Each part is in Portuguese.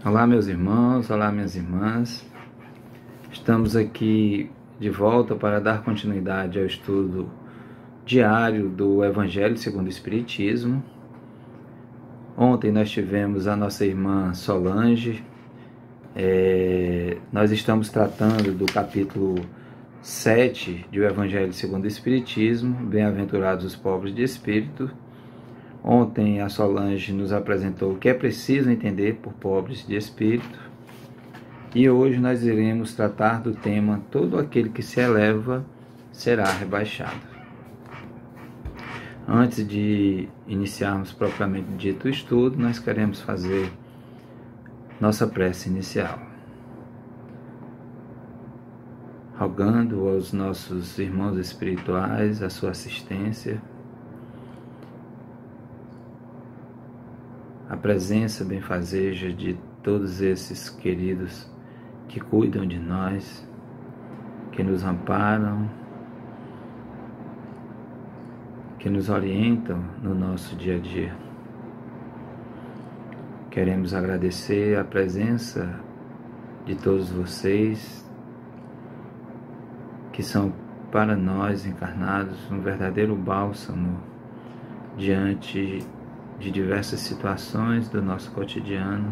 Olá, meus irmãos, olá, minhas irmãs. Estamos aqui de volta para dar continuidade ao estudo diário do Evangelho segundo o Espiritismo. Ontem nós tivemos a nossa irmã Solange. Nós estamos tratando do capítulo 7 do Evangelho segundo o Espiritismo, Bem-aventurados os pobres de espírito. Ontem a Solange nos apresentou o que é preciso entender por pobres de espírito. E hoje nós iremos tratar do tema todo aquele que se eleva será rebaixado. Antes de iniciarmos propriamente dito o estudo, nós queremos fazer nossa prece inicial. Rogando aos nossos irmãos espirituais a sua assistência, a presença benfazeja de todos esses queridos que cuidam de nós, que nos amparam, que nos orientam no nosso dia a dia. Queremos agradecer a presença de todos vocês, que são para nós encarnados um verdadeiro bálsamo diante de diversas situações do nosso cotidiano,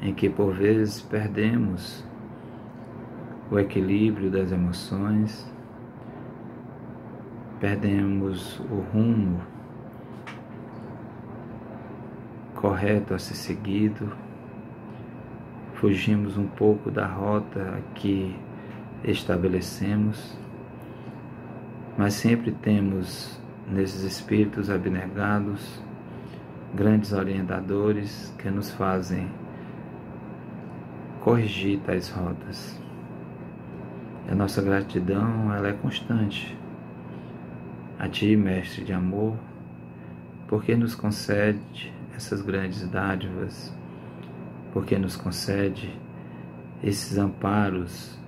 em que por vezes perdemos o equilíbrio das emoções, perdemos o rumo correto a ser seguido, fugimos um pouco da rota que estabelecemos, mas sempre temos nesses espíritos abnegados grandes orientadores que nos fazem corrigir tais rotas. A nossa gratidão, ela é constante a Ti, Mestre de amor, porque nos concede essas grandes dádivas, porque nos concede esses amparos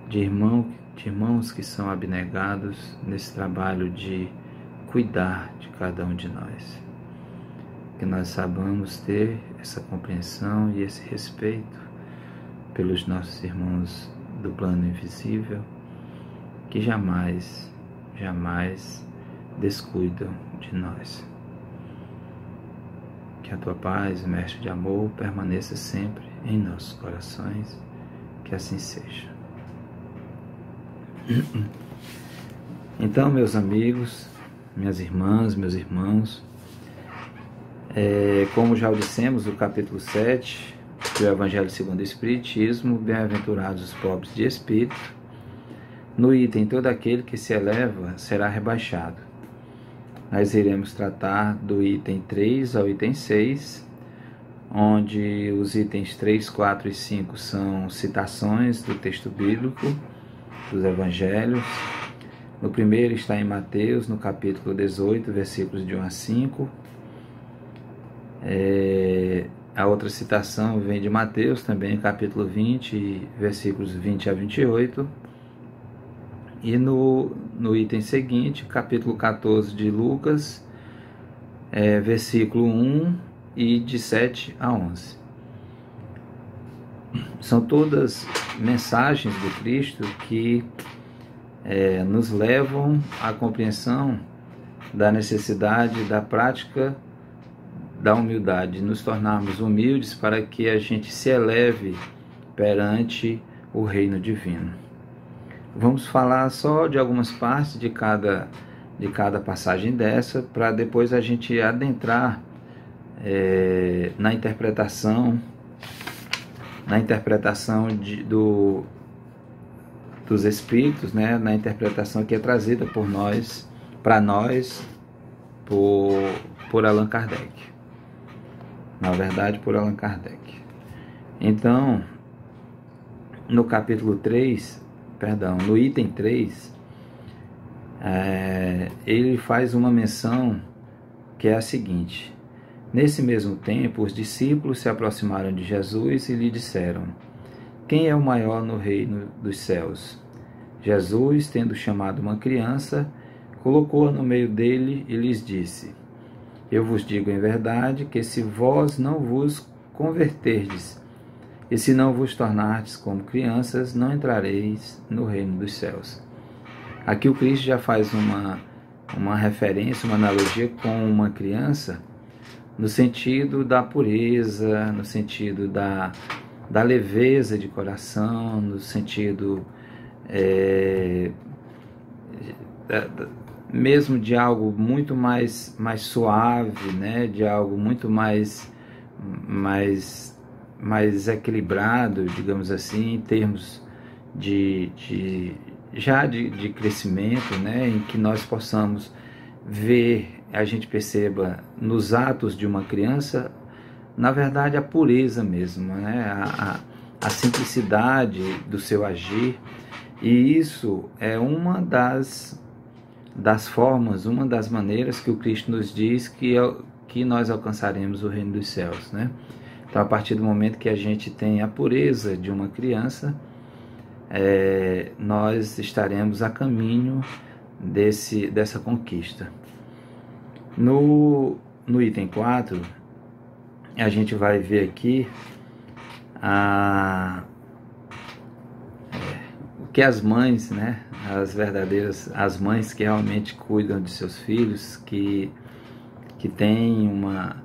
de irmãos que são abnegados nesse trabalho de cuidar de cada um de nós. Que nós saibamos ter essa compreensão e esse respeito pelos nossos irmãos do plano invisível, que jamais descuidam de nós. Que a Tua paz, Mestre de amor, permaneça sempre em nossos corações, que assim seja. Então, meus amigos, minhas irmãs, meus irmãos, como já o dissemos, o capítulo 7 do Evangelho segundo o Espiritismo, Bem-aventurados os pobres de espírito, no item todo aquele que se eleva será rebaixado. Nós iremos tratar do item 3 ao item 6, onde os itens 3, 4 e 5 são citações do texto bíblico, dos Evangelhos. No primeiro está em Mateus, no capítulo 18, versículos de 1 a 5. A outra citação vem de Mateus, também capítulo 20, versículos 20 a 28. E no item seguinte, capítulo 14 de Lucas, versículo 1 e de 7 a 11. São todas mensagens do Cristo que nos levam à compreensão da necessidade da prática da humildade, nos tornarmos humildes para que a gente se eleve perante o reino divino. Vamos falar só de algumas partes de cada passagem dessa, para depois a gente adentrar na interpretação dos Espíritos, né? Na interpretação que é trazida por nós, para nós, por Allan Kardec. Na verdade, por Allan Kardec. Então, no item 3, ele faz uma menção que é a seguinte: nesse mesmo tempo, os discípulos se aproximaram de Jesus e lhe disseram: quem é o maior no reino dos céus? Jesus, tendo chamado uma criança, colocou-a no meio dele e lhes disse: Eu vos digo em verdade que se vós não vos converterdes, e se não vos tornardes como crianças, não entrareis no reino dos céus. Aqui o Cristo já faz uma referência, uma analogia com uma criança, no sentido da pureza, no sentido da leveza de coração, no sentido mesmo de algo muito mais suave, né? De algo muito mais equilibrado, digamos assim, em termos de crescimento, né? Em que nós possamos ver, a gente perceba nos atos de uma criança, na verdade, a pureza mesmo, né? A simplicidade do seu agir. E isso é uma das formas, uma das maneiras que o Cristo nos diz que nós alcançaremos o reino dos céus, né? Então, a partir do momento que a gente tem a pureza de uma criança, nós estaremos a caminho dessa conquista. No item 4, a gente vai ver aqui que as mães, né, as mães que realmente cuidam de seus filhos, que têm uma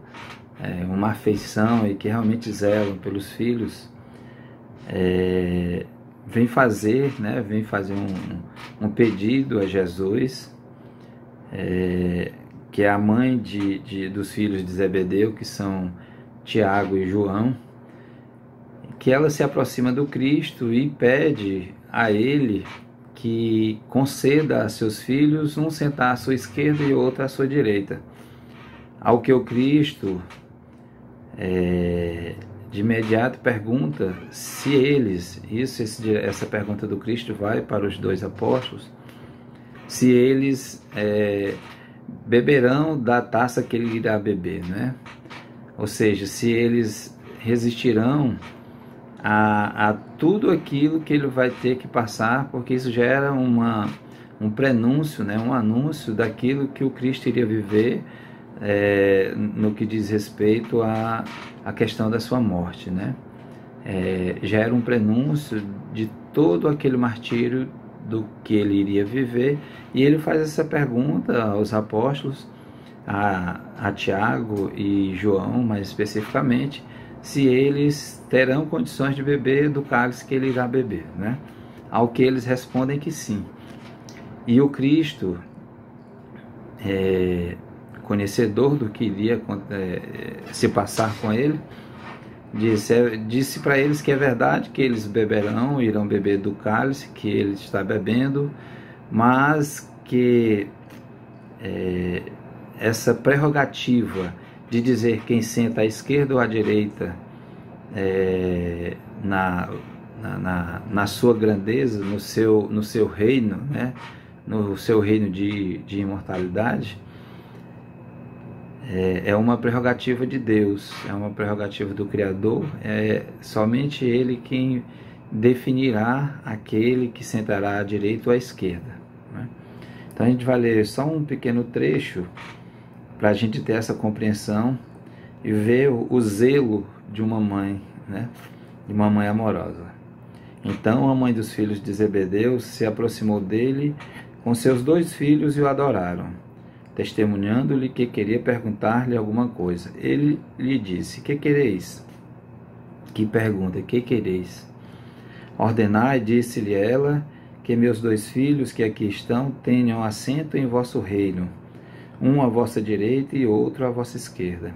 afeição e que realmente zelam pelos filhos, vem fazer um pedido a Jesus, que é a mãe dos filhos de Zebedeu, que são Tiago e João, que ela se aproxima do Cristo e pede a ele que conceda a seus filhos um sentar à sua esquerda e outro à sua direita. Ao que o Cristo de imediato pergunta se eles, essa pergunta do Cristo vai para os dois apóstolos, se eles beberão da taça que ele irá beber, né? Ou seja, se eles resistirão a tudo aquilo que ele vai ter que passar, porque isso já era um prenúncio, né? Um anúncio daquilo que o Cristo iria viver no que diz respeito à questão da sua morte, né? Já era um prenúncio de todo aquele martírio do que ele iria viver, e ele faz essa pergunta aos apóstolos, a Tiago e João, mais especificamente, se eles terão condições de beber do cálice que ele irá beber, né? Ao que eles respondem que sim. E o Cristo, conhecedor do que iria se passar com ele, disse para eles que é verdade que eles irão beber do cálice que ele está bebendo, mas que essa prerrogativa de dizer quem senta à esquerda ou à direita na sua grandeza, no seu reino, né? No seu reino de imortalidade, é uma prerrogativa de Deus, é uma prerrogativa do Criador, é somente Ele quem definirá aquele que sentará à direita ou à esquerda, né? Então a gente vai ler só um pequeno trecho para a gente ter essa compreensão e ver o zelo de uma mãe, né? De uma mãe amorosa. Então a mãe dos filhos de Zebedeu se aproximou dele com seus 2 filhos e o adoraram, testemunhando-lhe que queria perguntar-lhe alguma coisa. Ele lhe disse: que quereis? Que pergunta, que quereis? Ordenai, disse-lhe ela, que meus 2 filhos que aqui estão tenham assento em vosso reino, um à vossa direita e outro à vossa esquerda.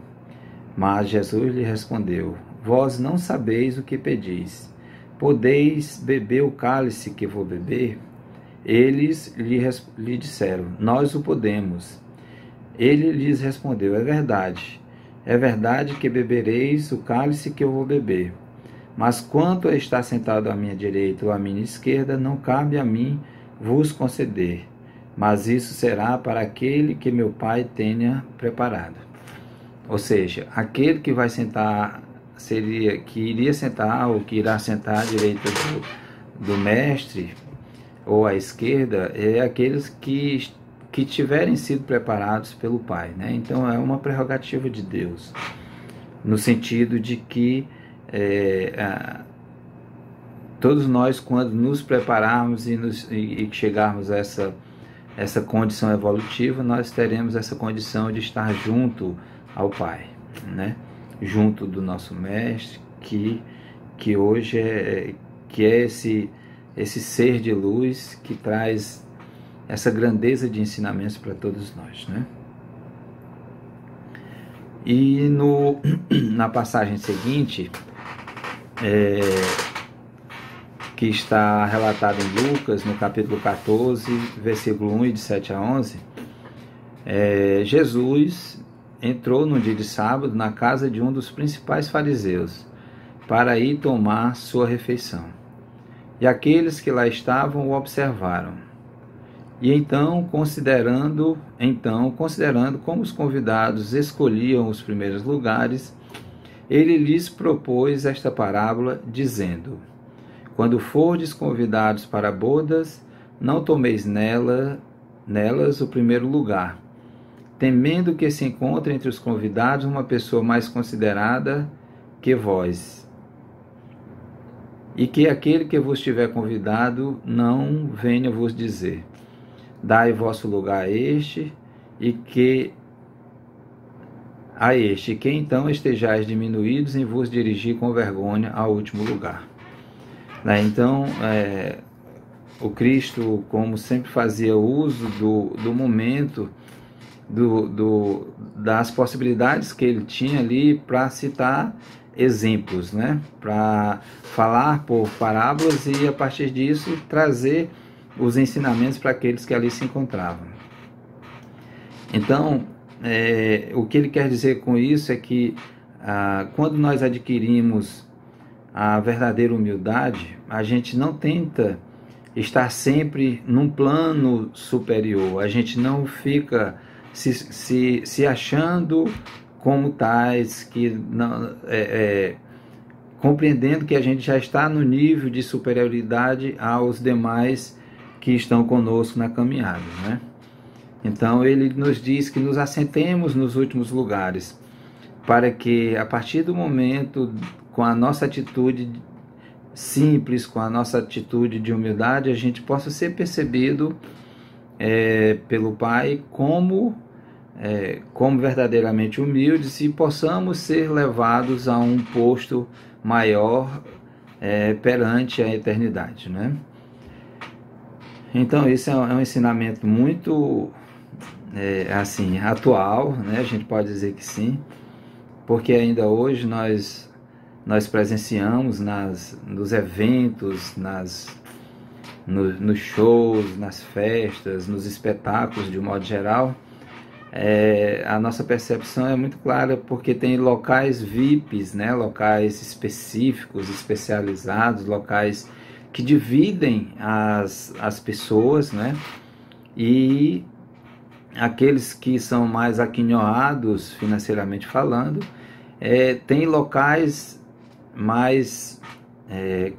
Mas Jesus lhe respondeu: vós não sabeis o que pedis. Podeis beber o cálice que vou beber? Eles lhe disseram: nós o podemos. Ele lhes respondeu: é verdade que bebereis o cálice que eu vou beber. Mas quanto a estar sentado à minha direita ou à minha esquerda, não cabe a mim vos conceder, mas isso será para aquele que meu Pai tenha preparado. Ou seja, aquele que vai sentar, que iria sentar ou que irá sentar à direita do mestre ou à esquerda, é aqueles que que tiverem sido preparados pelo Pai, né? Então é uma prerrogativa de Deus, no sentido de que todos nós, quando nos prepararmos e chegarmos a essa condição evolutiva, nós teremos essa condição de estar junto ao Pai, né? Junto do nosso Mestre, que hoje é esse ser de luz que traz essa grandeza de ensinamentos para todos nós, né? E na passagem seguinte, que está relatada em Lucas, no capítulo 14, versículo 1 e de 7 a 11, Jesus entrou no dia de sábado na casa de um dos principais fariseus, para ir tomar sua refeição. E aqueles que lá estavam o observaram. E então, considerando como os convidados escolhiam os primeiros lugares, ele lhes propôs esta parábola, dizendo: quando fordes convidados para bodas, não tomeis nelas o primeiro lugar, temendo que se encontre entre os convidados uma pessoa mais considerada que vós, e que aquele que vos tiver convidado não venha vos dizer: dai vosso lugar a este, e que então estejais diminuídos em vos dirigir com vergonha ao último lugar. Então, o Cristo, como sempre, fazia uso do momento, das possibilidades que ele tinha ali para citar exemplos, né? Para falar por parábolas e, a partir disso, trazer os ensinamentos para aqueles que ali se encontravam. Então, o que ele quer dizer com isso é que quando nós adquirimos a verdadeira humildade, a gente não tenta estar sempre num plano superior, a gente não fica se achando como tais, que não, compreendendo que a gente já está no nível de superioridade aos demais que estão conosco na caminhada, né? Então ele nos diz que nos assentemos nos últimos lugares, para que a partir do momento, com a nossa atitude simples, com a nossa atitude de humildade, a gente possa ser percebido pelo Pai como verdadeiramente humildes, e possamos ser levados a um posto maior perante a eternidade, né? Então esse é um ensinamento muito assim, atual, né? A gente pode dizer que sim, porque ainda hoje nós presenciamos nos eventos, nos shows, nas festas, nos espetáculos de um modo geral, a nossa percepção é muito clara, porque tem locais VIPs, né? Locais específicos, especializados, locais que dividem as pessoas, né? E aqueles que são mais aquinhoados financeiramente falando, tem locais mais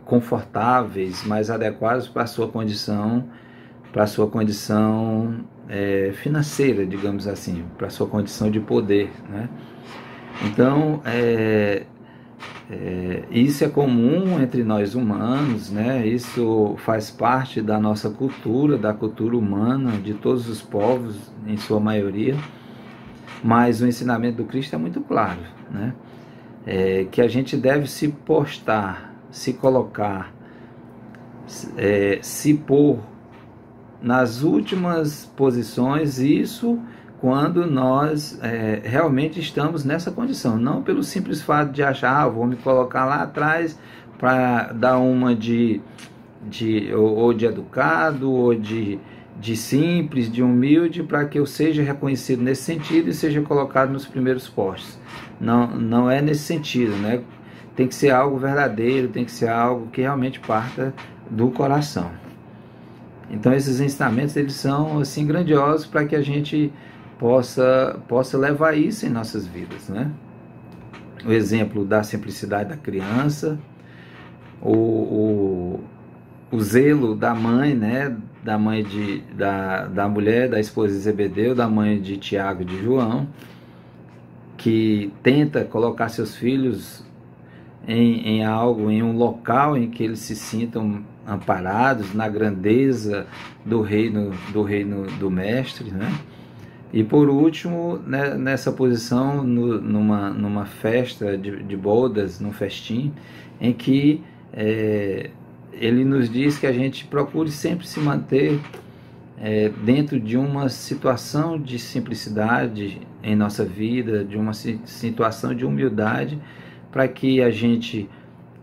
confortáveis, mais adequados para a sua condição, financeira, digamos assim, para a sua condição de poder, né? Então, isso é comum entre nós humanos, né? Isso faz parte da nossa cultura, da cultura humana, de todos os povos, em sua maioria. Mas o ensinamento do Cristo é muito claro, né? Que a gente deve se postar, se colocar, se pôr nas últimas posições, isso quando nós realmente estamos nessa condição, não pelo simples fato de achar, vou me colocar lá atrás para dar uma de educado, ou de simples, de humilde, para que eu seja reconhecido nesse sentido e seja colocado nos primeiros postos. Não é nesse sentido, né? Tem que ser algo verdadeiro, tem que ser algo que realmente parta do coração. Então esses ensinamentos, eles são assim grandiosos para que a gente possa levar isso em nossas vidas, né? O exemplo da simplicidade da criança, o zelo da mãe, né? da mulher, da esposa de Zebedeu, da mãe de Tiago e de João, que tenta colocar seus filhos em algo, em um local em que eles se sintam amparados na grandeza do reino do mestre, né? E por último, né, nessa posição, numa festa de bodas, num festim, em que ele nos diz que a gente procure sempre se manter dentro de uma situação de simplicidade em nossa vida, de uma situação de humildade, para que a gente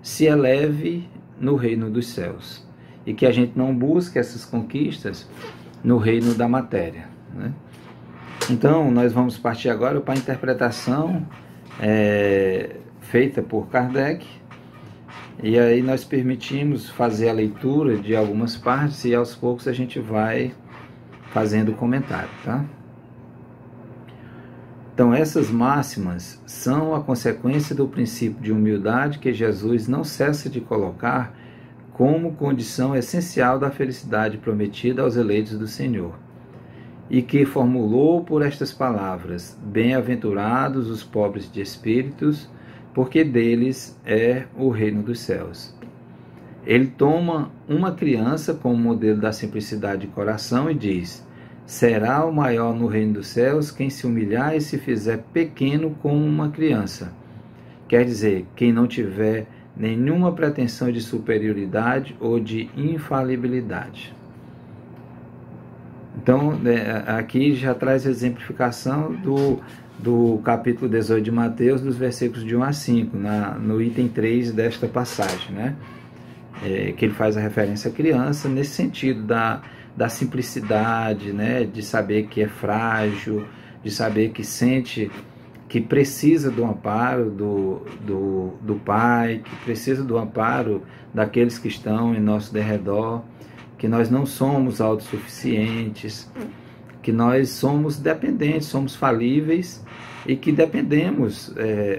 se eleve no reino dos céus e que a gente não busque essas conquistas no reino da matéria, né? Então, nós vamos partir agora para a interpretação feita por Kardec, e aí nós permitimos fazer a leitura de algumas partes e aos poucos a gente vai fazendo o comentário, tá? Então, essas máximas são a consequência do princípio de humildade que Jesus não cessa de colocar como condição essencial da felicidade prometida aos eleitos do Senhor, e que formulou por estas palavras: bem-aventurados os pobres de espíritos, porque deles é o reino dos céus. Ele toma uma criança como modelo da simplicidade de coração e diz: será o maior no reino dos céus quem se humilhar e se fizer pequeno como uma criança. Quer dizer, quem não tiver nenhuma pretensão de superioridade ou de infalibilidade. Então, aqui já traz a exemplificação do capítulo 18 de Mateus, dos versículos de 1 a 5, no item 3 desta passagem, né? Que ele faz a referência à criança, nesse sentido da simplicidade, né? De saber que é frágil, de saber que sente que precisa do amparo do Pai, que precisa do amparo daqueles que estão em nosso derredor, que nós não somos autossuficientes, que nós somos dependentes, somos falíveis e que dependemos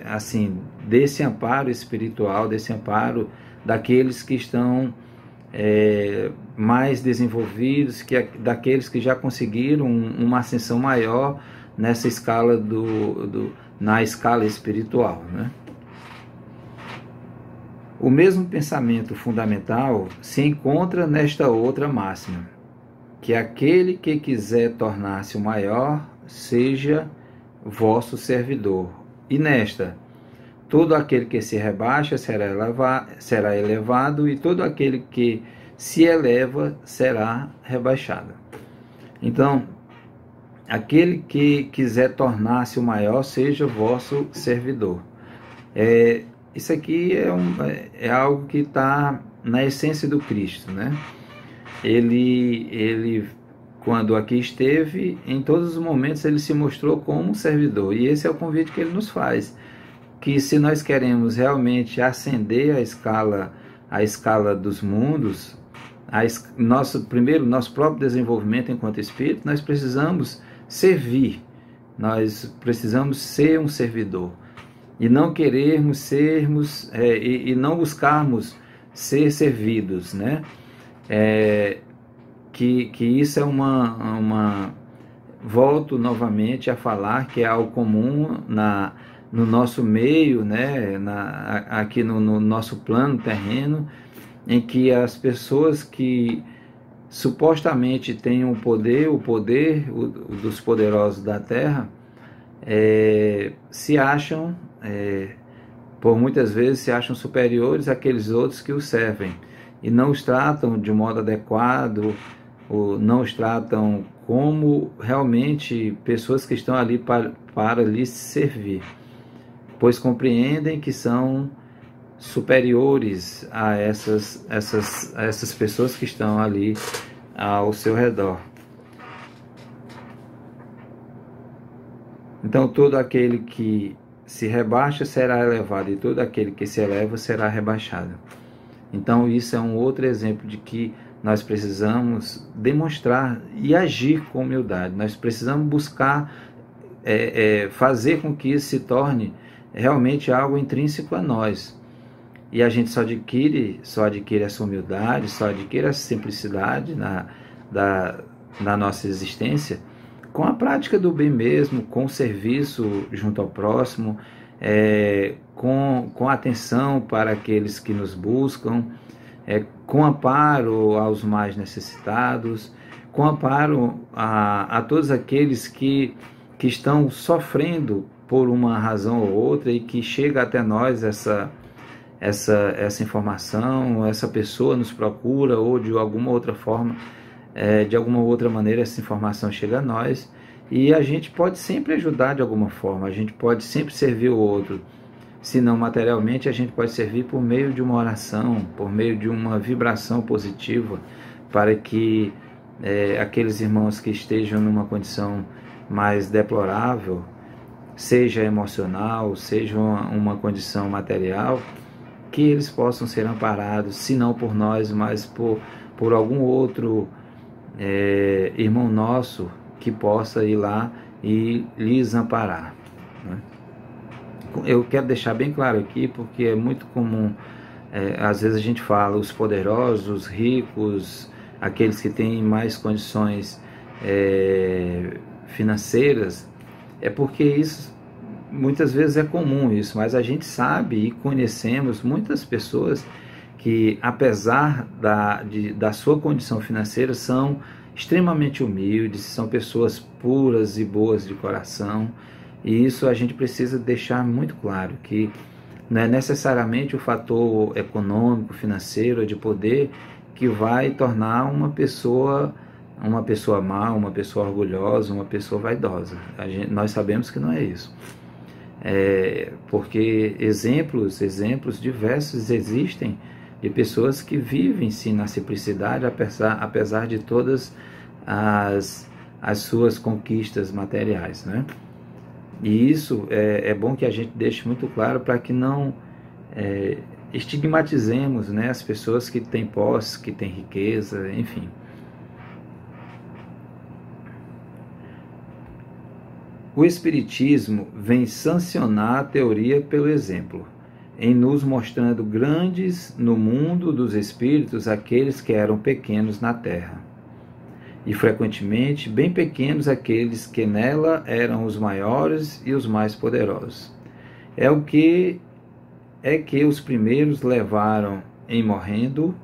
assim, desse amparo espiritual, desse amparo daqueles que estão mais desenvolvidos, daqueles que já conseguiram uma ascensão maior nessa escala na escala espiritual, né? O mesmo pensamento fundamental se encontra nesta outra máxima, que aquele que quiser tornar-se o maior seja vosso servidor. E nesta, todo aquele que se rebaixa será elevado, e todo aquele que se eleva será rebaixado. Então, aquele que quiser tornar-se o maior seja vosso servidor. Isso aqui é algo que está na essência do Cristo, né? Ele, quando aqui esteve, em todos os momentos ele se mostrou como um servidor. E esse é o convite que ele nos faz, que se nós queremos realmente ascender a escala dos mundos, nosso próprio desenvolvimento enquanto espírito, nós precisamos servir, nós precisamos ser um servidor. E não querermos sermos, e não buscarmos ser servidos, né? Que isso é volto novamente a falar que é algo comum no nosso meio, né? Aqui no nosso plano terreno, em que as pessoas que supostamente têm o poder dos poderosos da terra, se acham, por muitas vezes se acham superiores àqueles outros que os servem, e não os tratam de modo adequado, ou não os tratam como realmente pessoas que estão ali para lhes servir, pois compreendem que são superiores a essas pessoas que estão ali ao seu redor. Então, todo aquele que se rebaixa será elevado, e todo aquele que se eleva será rebaixado. Então, isso é um outro exemplo de que nós precisamos demonstrar e agir com humildade. Nós precisamos buscar fazer com que isso se torne realmente algo intrínseco a nós. E a gente só adquire essa humildade, só adquire essa simplicidade da nossa existência, com a prática do bem mesmo, com o serviço junto ao próximo, com atenção para aqueles que nos buscam, com amparo aos mais necessitados, com amparo a todos aqueles que estão sofrendo por uma razão ou outra e que chega até nós essa informação, essa pessoa nos procura ou de alguma outra forma, de alguma outra maneira essa informação chega a nós e a gente pode sempre ajudar de alguma forma, a gente pode sempre servir o outro. Se não materialmente, a gente pode servir por meio de uma oração, por meio de uma vibração positiva, para que aqueles irmãos que estejam numa condição mais deplorável, seja emocional, seja uma condição material, que eles possam ser amparados, se não por nós, mas por algum outro irmão nosso que possa ir lá e lhes amparar, né? Eu quero deixar bem claro aqui, porque é muito comum, às vezes a gente fala, os poderosos, os ricos, aqueles que têm mais condições financeiras, porque isso, muitas vezes é comum isso, mas a gente sabe e conhecemos muitas pessoas que, apesar da sua condição financeira, são extremamente humildes, são pessoas puras e boas de coração. E isso a gente precisa deixar muito claro, que não é necessariamente o fator econômico, financeiro, de poder, que vai tornar uma pessoa má, uma pessoa orgulhosa, uma pessoa vaidosa. Nós sabemos que não é isso. Porque exemplos diversos existem de pessoas que vivem sim na simplicidade, apesar de todas as suas conquistas materiais, né? E isso é bom que a gente deixe muito claro, para que não estigmatizemos, né, as pessoas que têm posse, que têm riqueza, enfim. O Espiritismo vem sancionar a teoria pelo exemplo, em nos mostrando grandes no mundo dos espíritos aqueles que eram pequenos na terra, e frequentemente bem pequenos aqueles que nela eram os maiores e os mais poderosos. Que os primeiros levaram em morrendo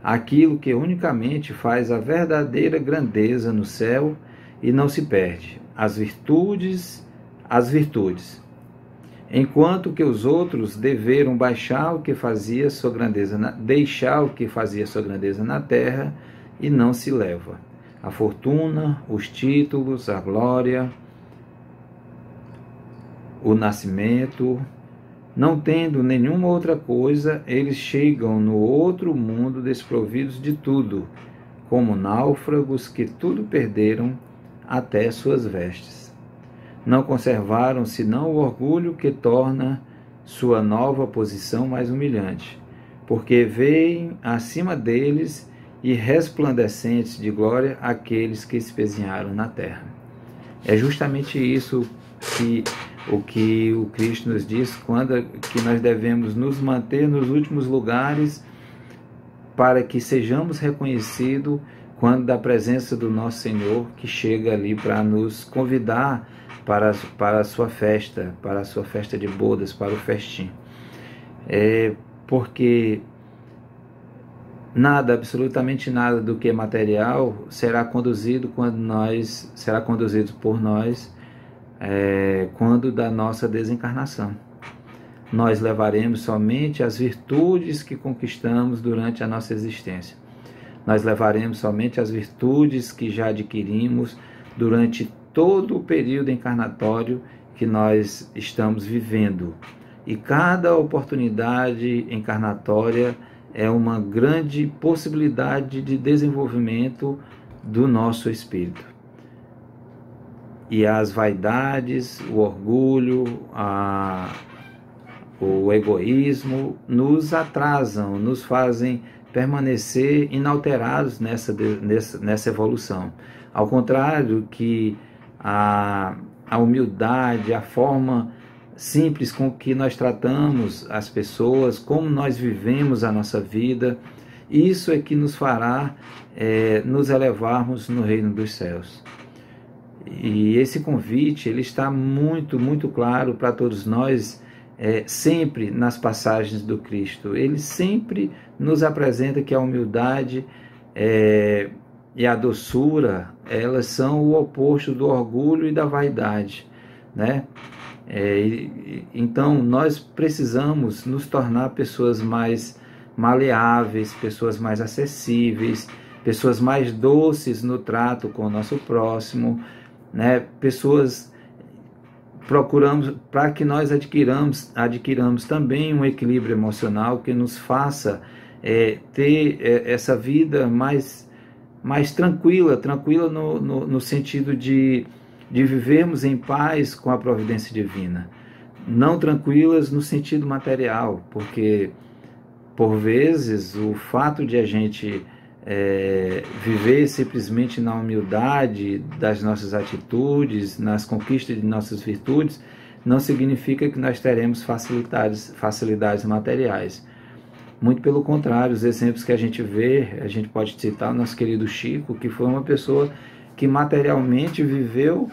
aquilo que unicamente faz a verdadeira grandeza no céu e não se perde, as virtudes, enquanto que os outros deveram deixar o que fazia sua grandeza na terra e não se leva. A fortuna, os títulos, a glória, o nascimento, não tendo nenhuma outra coisa, eles chegam no outro mundo desprovidos de tudo, como náufragos que tudo perderam, até suas vestes. Não conservaram senão o orgulho que torna sua nova posição mais humilhante, porque veem acima deles e resplandecentes de glória aqueles que espezinharam na terra. É justamente isso que o Cristo nos diz, que nós devemos nos manter nos últimos lugares, para que sejamos reconhecidos quando da presença do nosso Senhor, que chega ali para nos convidar para a sua festa de bodas, para o festim. Porque absolutamente nada do que é material será conduzido por nós quando da nossa desencarnação. Nós levaremos somente as virtudes que conquistamos durante a nossa existência. Nós levaremos somente as virtudes que já adquirimos durante todo o período encarnatório que nós estamos vivendo. E cada oportunidade encarnatória é uma grande possibilidade de desenvolvimento do nosso espírito. E as vaidades, o orgulho, o egoísmo nos atrasam, nos fazem permanecer inalterados nessa evolução. Ao contrário que a humildade, a forma simples com que nós tratamos as pessoas, como nós vivemos a nossa vida isso é que nos fará nos elevarmos no reino dos céus. E esse convite ele está muito, muito claro para todos nós, sempre nas passagens do Cristo. Ele sempre nos apresenta que a humildade e a doçura, elas são o oposto do orgulho e da vaidade, né? Então nós precisamos nos tornar pessoas mais maleáveis, pessoas mais acessíveis, pessoas mais doces no trato com o nosso próximo, né? Pessoas procuramos para que nós adquiramos também um equilíbrio emocional que nos faça ter essa vida mais tranquila no sentido de vivermos em paz com a providência divina, não tranquilas no sentido material, porque por vezes o fato de a gente viver simplesmente na humildade das nossas atitudes, nas conquistas de nossas virtudes, não significa que nós teremos facilidades materiais. Muito pelo contrário, os exemplos que a gente vê, a gente pode citar o nosso querido Chico, que foi uma pessoa que materialmente viveu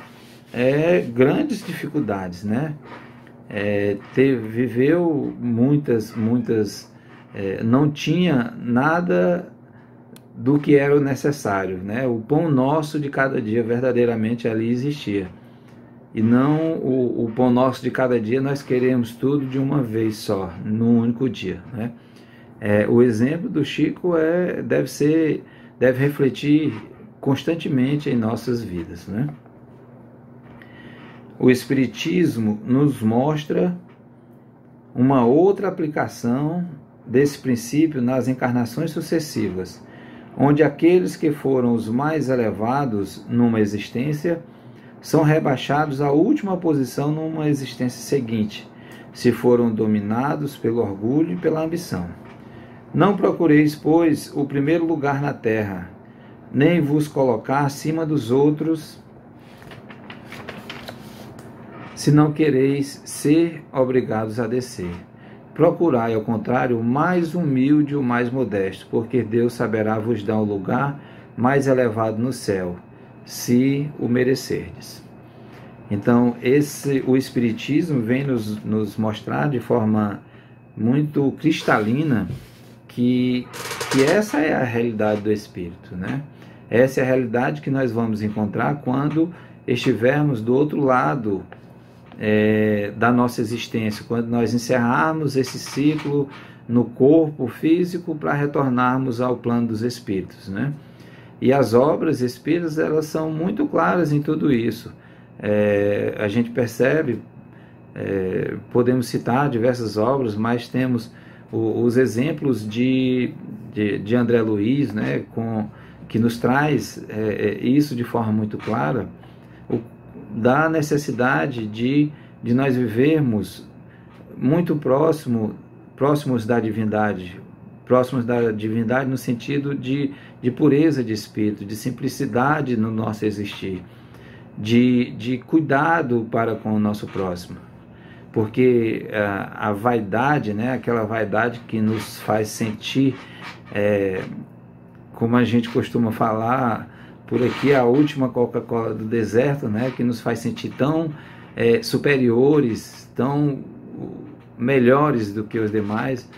grandes dificuldades, né? Viveu muitas, não tinha nada do que era o necessário, né? O pão nosso de cada dia verdadeiramente ali existia. E não o pão nosso de cada dia nós queremos tudo de uma vez só, num único dia, né? O exemplo do Chico deve refletir constantemente em nossas vidas, né? O Espiritismo nos mostra uma outra aplicação desse princípio nas encarnações sucessivas, onde aqueles que foram os mais elevados numa existência são rebaixados à última posição numa existência seguinte, se foram dominados pelo orgulho e pela ambição. Não procureis, pois, o primeiro lugar na terra, nem vos colocar acima dos outros, se não quereis ser obrigados a descer. Procurai, ao contrário, o mais humilde e o mais modesto, porque Deus saberá vos dar um lugar mais elevado no céu, se o merecerdes. Então, o Espiritismo vem nos mostrar de forma muito cristalina que essa é a realidade do Espírito, né? Essa é a realidade que nós vamos encontrar quando estivermos do outro lado da nossa existência, quando nós encerrarmos esse ciclo no corpo físico para retornarmos ao plano dos espíritos, né? E as obras espíritas, elas são muito claras em tudo isso. A gente percebe, podemos citar diversas obras, mas temos os exemplos de André Luiz, né, que nos traz isso de forma muito clara, da necessidade de nós vivermos muito próximos da divindade no sentido de pureza de espírito, de simplicidade no nosso existir, de cuidado para com o nosso próximo. Porque a vaidade, né, aquela vaidade que nos faz sentir, como a gente costuma falar por aqui, a última Coca-Cola do deserto, né, que nos faz sentir tão superiores, tão melhores do que os demais,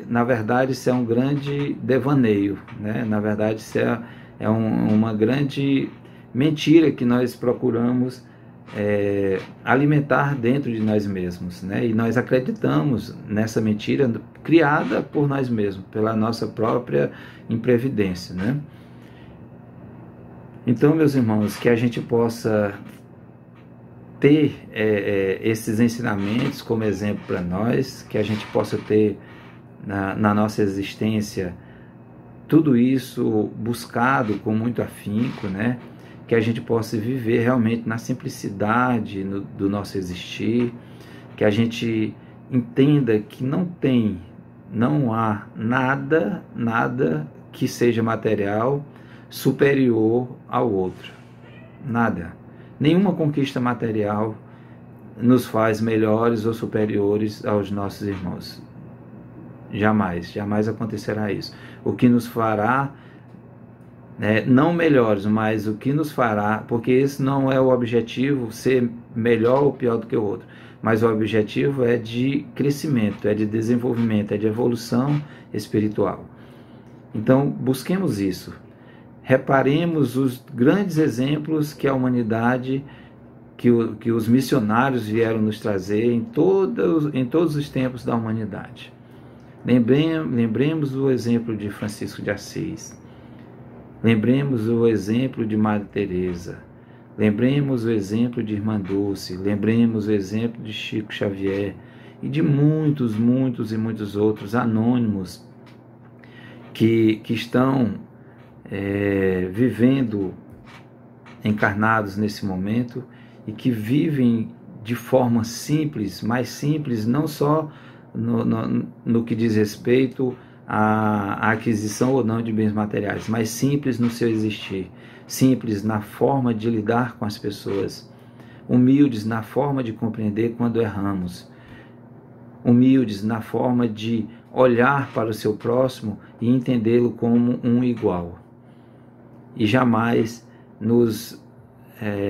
na verdade isso é um grande devaneio, né? Na verdade isso é uma grande mentira que nós procuramos alimentar dentro de nós mesmos, né? E nós acreditamos nessa mentira criada por nós mesmos, pela nossa própria imprevidência, né? Então, meus irmãos, que a gente possa ter esses ensinamentos como exemplo para nós, que a gente possa ter na nossa existência tudo isso buscado com muito afinco, né? Que a gente possa viver realmente na simplicidade do nosso existir, que a gente entenda que não há nada que seja material superior ao outro. Nada. Nenhuma conquista material nos faz melhores ou superiores aos nossos irmãos. Jamais, jamais acontecerá isso. O que nos fará, não melhores, mas o que nos fará, porque esse não é o objetivo, ser melhor ou pior do que o outro, mas o objetivo é de crescimento, é de desenvolvimento, é de evolução espiritual. Então, busquemos isso. Reparemos os grandes exemplos que a humanidade, que os missionários vieram nos trazer em todos os tempos da humanidade. Lembremos o exemplo de Francisco de Assis. Lembremos o exemplo de Madre Teresa. Lembremos o exemplo de Irmã Dulce. Lembremos o exemplo de Chico Xavier e de muitos, muitos e muitos outros anônimos que estão vivendo encarnados nesse momento e que vivem de forma simples, mais simples, não só no que diz respeito à aquisição ou não de bens materiais, mas simples no seu existir, simples na forma de lidar com as pessoas, humildes na forma de compreender quando erramos, humildes na forma de olhar para o seu próximo e entendê-lo como um igual. E jamais nos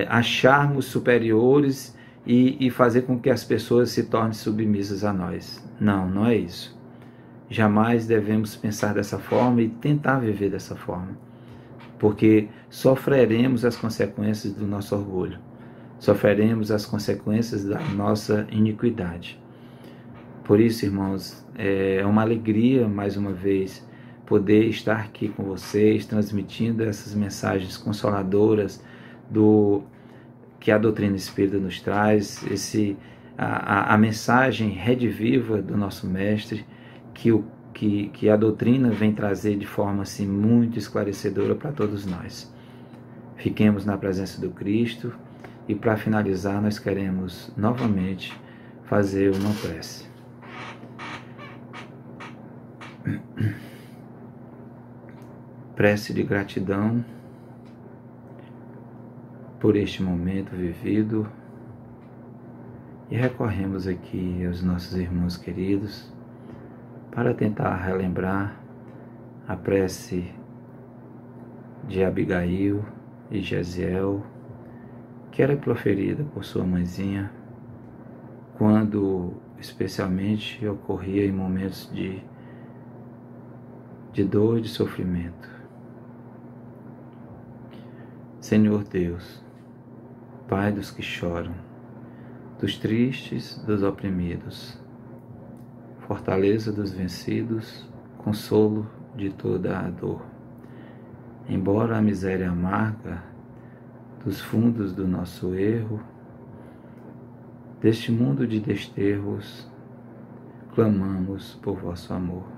acharmos superiores e fazer com que as pessoas se tornem submissas a nós. Não, não é isso. Jamais devemos pensar dessa forma e tentar viver dessa forma, porque sofreremos as consequências do nosso orgulho, sofreremos as consequências da nossa iniquidade. Por isso, irmãos, é uma alegria, mais uma vez, poder estar aqui com vocês, transmitindo essas mensagens consoladoras que a doutrina espírita nos traz, a mensagem rediviva do nosso Mestre, que a doutrina vem trazer de forma assim, muito esclarecedora para todos nós. Fiquemos na presença do Cristo e, para finalizar, nós queremos novamente fazer uma prece. Prece de gratidão por este momento vivido e recorremos aqui aos nossos irmãos queridos para tentar relembrar a prece de Abigail e Gesiel, que era proferida por sua mãezinha quando especialmente ocorria em momentos de dor e de sofrimento. Senhor Deus, Pai dos que choram, dos tristes, dos oprimidos, fortaleza dos vencidos, consolo de toda a dor. Embora a miséria amarga dos fundos do nosso erro, deste mundo de desterros, clamamos por vosso amor.